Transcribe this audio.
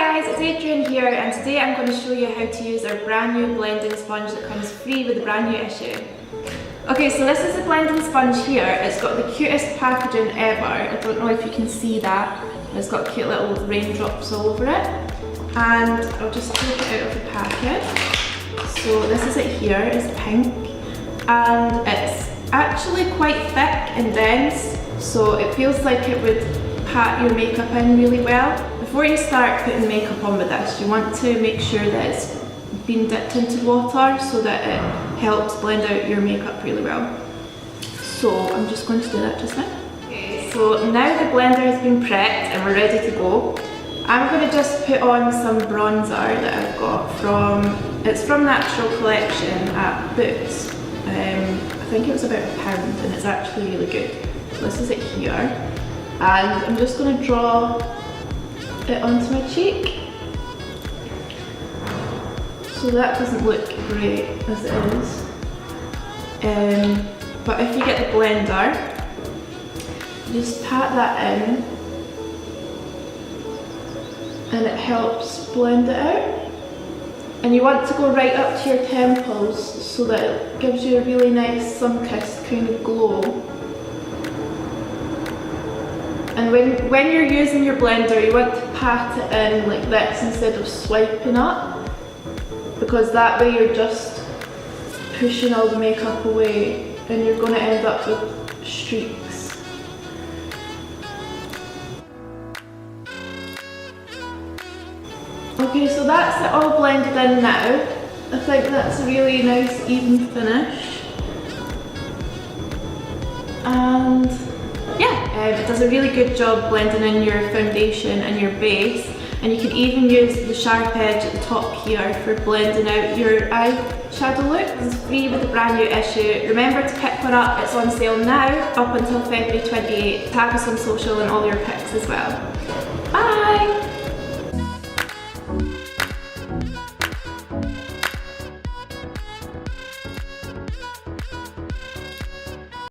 guys, it's Adrian here, and today I'm going to show you how to use our brand new blending sponge that comes free with the brand new issue. Okay, so this is the blending sponge here. It's got the cutest packaging ever. I don't know if you can see that. It's got cute little raindrops all over it. And I'll just take it out of the packet. So this is it here, it's pink. And it's actually quite thick and dense, so it feels like it would pat your makeup in really well. Before you start putting makeup on with this, you want to make sure that it's been dipped into water so that it helps blend out your makeup really well. So I'm just going to do that just now. Okay, so now the blender has been prepped and we're ready to go. I'm going to just put on some bronzer that I've got it's from Natural Collection at Boots. I think it was about £1 and it's actually really good. So this is it here. And I'm just going to draw it onto my cheek. So that doesn't look great as it is. But if you get the blender, just pat that in and it helps blend it out. And you want to go right up to your temples so that it gives you a really nice sun-kissed kind of glow. And when you're using your blender, you want to pat it in like this instead of swiping up, because that way you're just pushing all the makeup away and you're going to end up with streaks. Okay, so that's it all blended in now. I think that's a really nice even finish. And yeah, it does a really good job blending in your foundation and your base. And you can even use the sharp edge at the top here for blending out your eyeshadow look. This is free with the brand new issue. Remember to pick one up, it's on sale now up until February 28th. Tag us on social and all your pics as well. Bye!